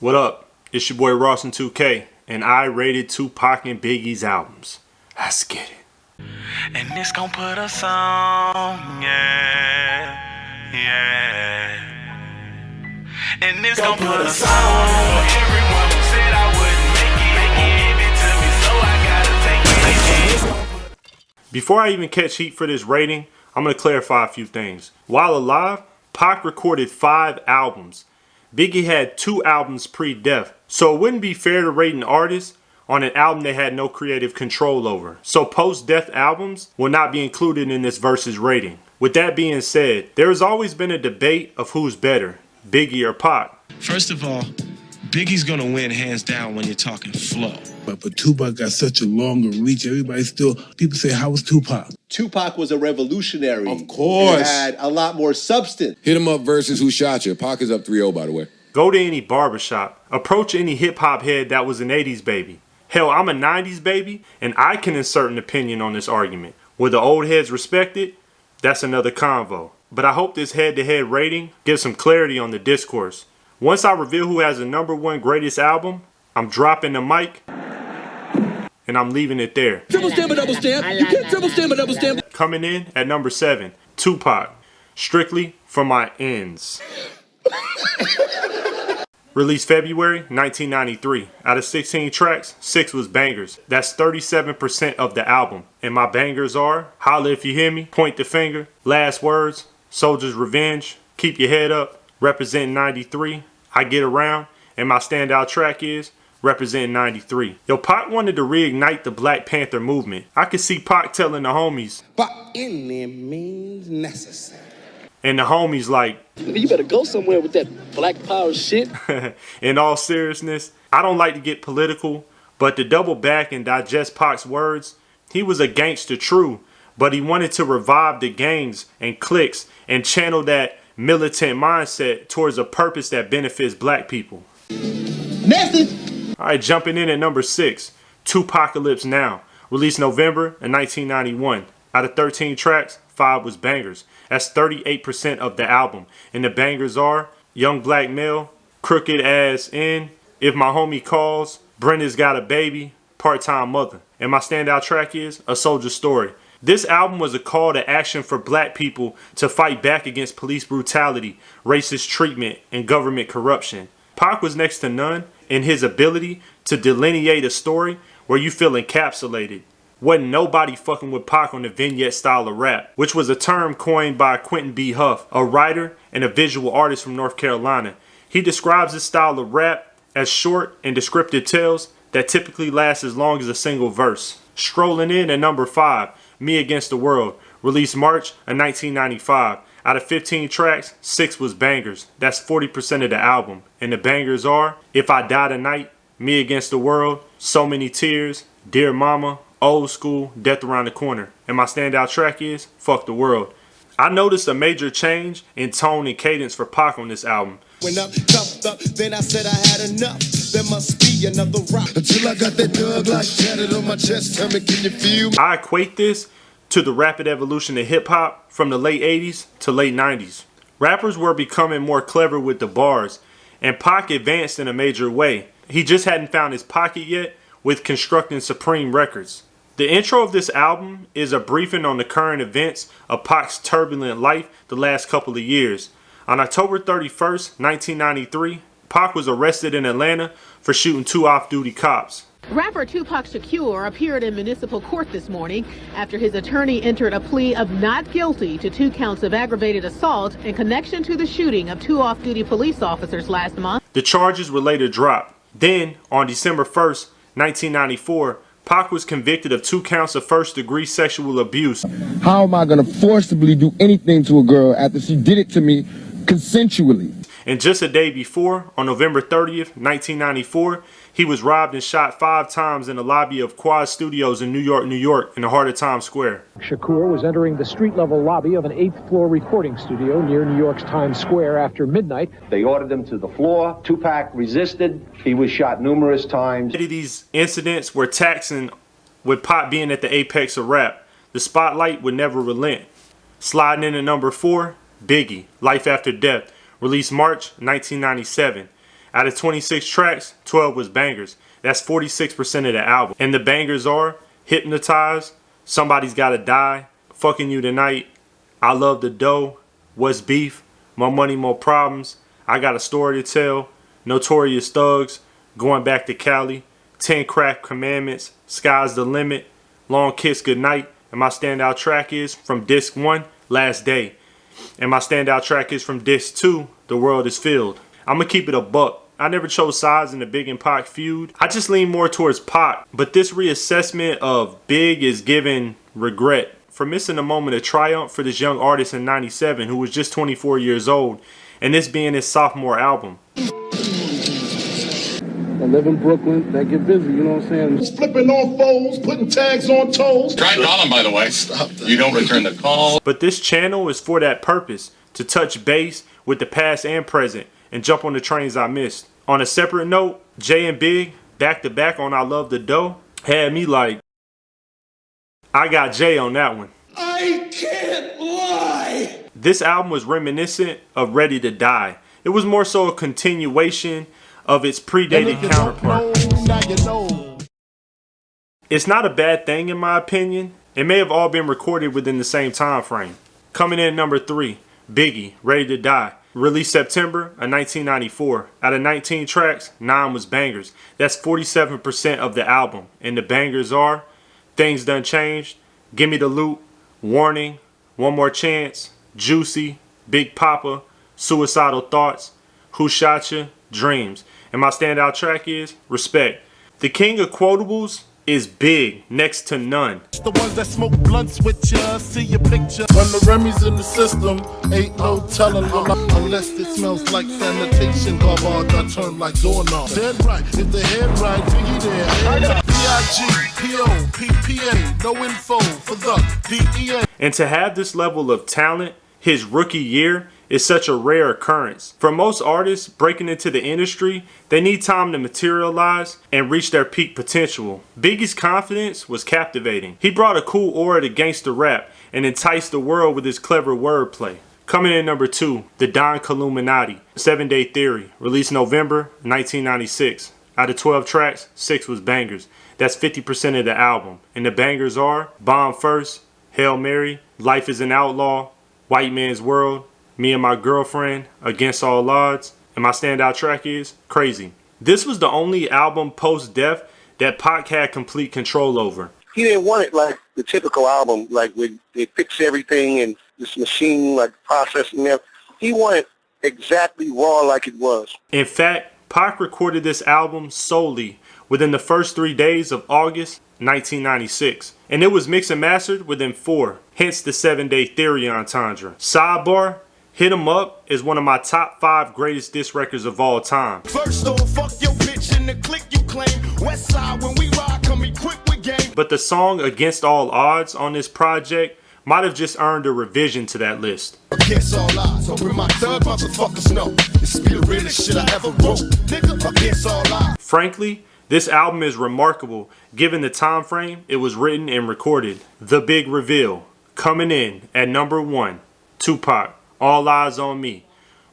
What up? It's your boy Rawson 2K, and I rated Tupac and Biggie's albums. Let's get it. And this gon' put us on, yeah, yeah. And this gon' put us on. Everyone who said I wouldn't make it, give it to me, so I gotta take it. Before I even catch heat for this rating, I'm gonna clarify a few things. While alive, Pac recorded 5 albums. Biggie had 2 albums pre-death, so it wouldn't be fair to rate an artist on an album they had no creative control over. So post-death albums will not be included in this versus rating. With that being said, there has always been a debate of who's better, Biggie or Pac. First of all, Biggie's gonna win hands down when you're talking flow. But Tupac got such a longer reach. People say, how was Tupac? Tupac was a revolutionary. Of course. He had a lot more substance. Hit him up versus Who Shot You. Pac is up 3-0, by the way. Go to any barbershop. Approach any hip-hop head that was an 80s baby. Hell, I'm a 90s baby, and I can insert an opinion on this argument. Will the old heads respect it? That's another convo. But I hope this head-to-head rating gives some clarity on the discourse. Once I reveal who has the #1 greatest album, I'm dropping the mic, and I'm leaving it there. Triple stamp a double stamp. You can't triple stamp a double stamp. Coming in at number 7, Tupac, strictly for my ends. Released February 1993. Out of 16 tracks, 6 was bangers. That's 37% of the album. And my bangers are Holla If You Hear Me, Point the Finger, Last Words, Soldier's Revenge, Keep Your Head Up, Representing 93, I Get Around, and my standout track is Representing 93. Yo, Pac wanted to reignite the Black Panther movement. I could see Pac telling the homies, by any means necessary. and the homies like, You better go somewhere with that black power shit. in all seriousness, I don't like to get political, but to double back and digest Pac's words, he was a gangster true, but he wanted to revive the gangs and cliques and channel that militant mindset towards a purpose that benefits black people. Message. Alright, jumping in at number 6, Tupacalypse Now, released November of 1991. Out of 13 tracks, 5 was bangers. That's 38% of the album. And the bangers are Young Black Male, Crooked Ass In, If My Homie Calls, Brenda's Got a Baby, Part-Time Mother. And my standout track is A Soldier's Story. This album was a call to action for black people to fight back against police brutality, racist treatment, and government corruption. Pac was next to none in his ability to delineate a story where you feel encapsulated. Wasn't nobody fucking with Pac on the vignette style of rap, which was a term coined by Quentin B. Huff, a writer and a visual artist from North Carolina. He describes this style of rap as short and descriptive tales that typically last as long as a single verse. Strolling in at number 5, Me Against the World, released March of 1995. Out of 15 tracks, 6 was bangers. That's 40% of the album. And the bangers are If I Die Tonight, Me Against the World, So Many Tears, Dear Mama, Old School, Death Around the Corner. And my standout track is Fuck the World. I noticed a major change in tone and cadence for Pac on this album. When up, cuffed up, then I said I had enough. There must be another rock. Until I got that dog like tatted on my chest. Tell me, can you feel me? I equate this to the rapid evolution of hip-hop from the late 80s to late 90s. Rappers were becoming more clever with the bars, and Pac advanced in a major way. He just hadn't found his pocket yet with constructing Supreme Records. The intro of this album is a briefing on the current events of Pac's turbulent life the last couple of years. On October 31st, 1993, Pac was arrested in Atlanta for shooting 2 off-duty cops. Rapper Tupac Shakur appeared in municipal court this morning after his attorney entered a plea of not guilty to 2 counts of aggravated assault in connection to the shooting of 2 off-duty police officers last month. The charges were later dropped. Then, on December 1st, 1994, Pac was convicted of 2 counts of first-degree sexual abuse. How am I going to forcibly do anything to a girl after she did it to me consensually? And just a day before, on November 30th, 1994, he was robbed and shot 5 times in the lobby of Quad Studios in New York, in the heart of Times Square. Shakur was entering the street-level lobby of an 8th-floor recording studio near New York's Times Square after midnight. They ordered him to the floor. Tupac resisted. He was shot numerous times. These incidents were taxing, with Pac being at the apex of rap. The spotlight would never relent. Sliding in at number 4, Biggie, Life After Death, released March 1997. Out of 26 tracks, 12 was bangers. That's 46% of the album. And the bangers are Hypnotized, Somebody's Gotta Die, Fucking You Tonight, I Love the Dough, What's Beef, More Money, More Problems, I Got a Story to Tell, Notorious Thugs, Going Back to Cali, 10 Crack Commandments, Sky's the Limit, Long Kiss Goodnight, and my standout track is from disc 1, Last Day. And my standout track is from disc 2, The World Is Filled. I'm gonna keep it a buck. I never chose sides in the Big and Pac feud. I just lean more towards Pac, but this reassessment of Big is giving regret for missing a moment of triumph for this young artist in '97 who was just 24 years old, and this being his sophomore album. I live in Brooklyn. They get busy, you know what I'm saying? Flipping on foes, putting tags on toes. Try calling, by the way. Stop that. You don't return the call. But this channel is for that purpose, to touch base with the past and present and jump on the trains I missed. On a separate note, Jay and Big, back to back on I Love the Dough, had me like, I got Jay on that one. I can't lie. This album was reminiscent of Ready to Die. It was more so a continuation of its predated counterpart. It's not a bad thing in my opinion. It may have all been recorded within the same time frame. Coming in at number 3, Biggie, Ready to Die. Released September of 1994. Out of 19 tracks, 9 was bangers. That's 47% of the album. And the bangers are Things Done Changed, Gimme the Loot, Warning, One More Chance, Juicy, Big Papa, Suicidal Thoughts, Who Shot Ya, Dreams. And my standout track is Respect. The king of quotables is Big, next to none. The ones that smoke blunts with ya, see your picture. When the Remy's in the system, ain't no telling unless it smells like sanitation. Garbage, I turn like doorknob. Dead right, if the head right, Biggie there. B-I-G-P-O-P-P-A, no info for the DEA. And to have this level of talent, his rookie year, is such a rare occurrence. For most artists breaking into the industry, they need time to materialize and reach their peak potential. Biggie's confidence was captivating. He brought a cool aura to gangster rap and enticed the world with his clever wordplay. Coming in number 2, the Don Killuminati, 7 Day Theory, released November 1996. Out of 12 tracks, 6 was bangers. That's 50% of the album. And the bangers are Bomb First, Hail Mary, Life is an Outlaw, White Man's World, Me and My Girlfriend, Against All Odds, and my standout track is Crazy. This was the only album post-death that Pac had complete control over. He didn't want it like the typical album, like where they fix everything and this machine like processing them. He wanted exactly raw like it was. In fact, Pac recorded this album solely within the first 3 days of August 1996, and it was mixed and mastered within 4, hence the 7 Day Theory entendre. Sidebar, Hit 'Em Up is one of my top 5 greatest diss records of all time. First off, fuck your bitch in the click you claim. West side when we ride, come equipped with game. But the song Against All Odds on this project might have just earned a revision to that list. Against all odds, so when my thug motherfuckers know, this be the realest shit I ever wrote. Nigga, against all odds. Frankly, this album is remarkable given the time frame it was written and recorded. The Big Reveal, coming in at number 1, Tupac, All Eyez on Me,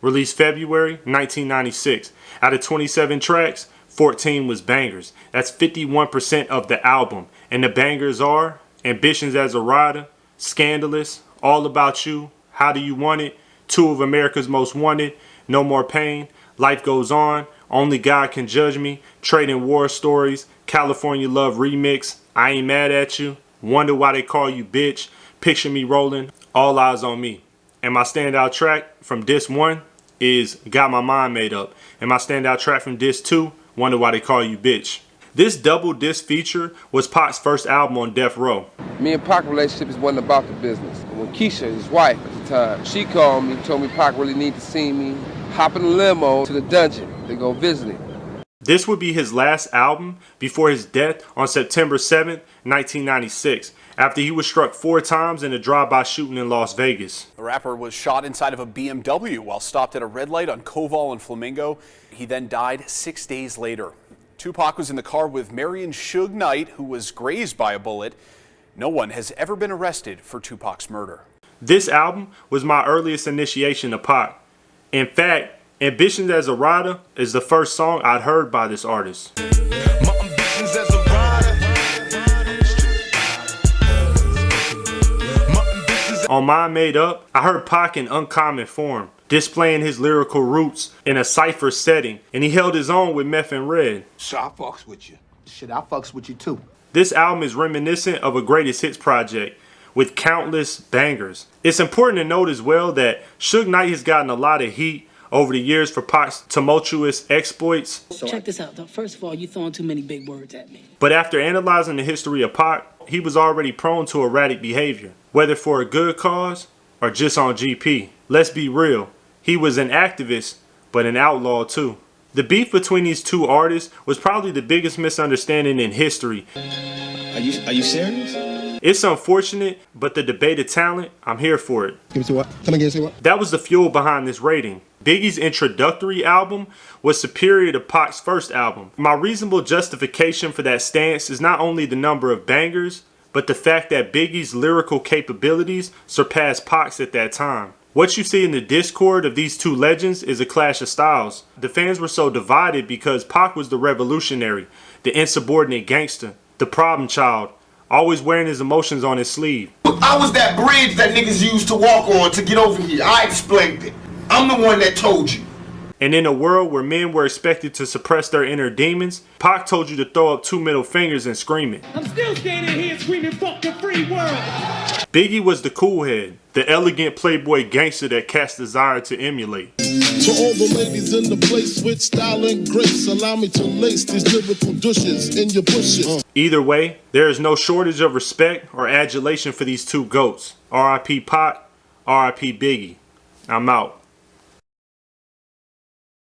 released February 1996. Out of 27 tracks, 14 was bangers. That's 51% of the album. And the bangers are Ambitions as a Rider, Scandalous, All About You, How Do You Want It, 2 of America's Most Wanted, No More Pain, Life Goes On, Only God Can Judge Me, Trading War Stories, California Love Remix, I Ain't Mad At You, Wonder Why They Call You Bitch, Picture Me Rolling, All Eyez on Me. And my standout track from disc 1 is Got My Mind Made Up. And my standout track from disc 2, Wonder Why They Call You Bitch. This double disc feature was Pac's first album on Death Row. Me and Pac relationship is wasn't about the business. When Keisha, his wife at the time, she called me, told me Pac really need to see me, hop in the limo to the dungeon to go visit him. This would be his last album before his death on September 7th, 1996, after he was struck 4 times in a drive-by shooting in Las Vegas. The rapper was shot inside of a BMW while stopped at a red light on Koval and Flamingo. He then died 6 days later. Tupac was in the car with My N.I.G.G.A.Z Knight, who was grazed by a bullet. No one has ever been arrested for Tupac's murder. This album was my earliest initiation to Pac. In fact, Ambitions as a Rider is the first song I'd heard by this artist. My ambitions as a rider. On Mind Made Up, I heard Pac in uncommon form, displaying his lyrical roots in a cypher setting, and he held his own with Meth and Red. So I fucks with you. Shit, I fucks with you too. This album is reminiscent of a greatest hits project with countless bangers. It's important to note as well that Suge Knight has gotten a lot of heat over the years for Pac's tumultuous exploits. Check this out, though. First of all, you throwing too many big words at me. But after analyzing the history of Pac, he was already prone to erratic behavior, whether for a good cause or just on GP. Let's be real, he was an activist, but an outlaw too. The beef between these two artists was probably the biggest misunderstanding in history. Are you serious? It's unfortunate, but the debate of talent, I'm here for it. Give me say what? Come again, say what? That was the fuel behind this rating. Biggie's introductory album was superior to Pac's first album. My reasonable justification for that stance is not only the number of bangers, but the fact that Biggie's lyrical capabilities surpassed Pac's at that time. What you see in the discord of these two legends is a clash of styles. The fans were so divided because Pac was the revolutionary, the insubordinate gangster, the problem child, always wearing his emotions on his sleeve. I was that bridge that niggas used to walk on to get over here. I explained it. I'm the one that told you. And in a world where men were expected to suppress their inner demons, Pac told you to throw up 2 middle fingers and scream it. I'm still standing here screaming, fuck the free world. Biggie was the cool head, the elegant playboy gangster that cats desire to emulate. To all the ladies in the place with style and grace, allow me to lace these lyrical douches in your bushes. Either way, there is no shortage of respect or adulation for these two GOATs. R.I.P. Pac, R.I.P. Biggie. I'm out.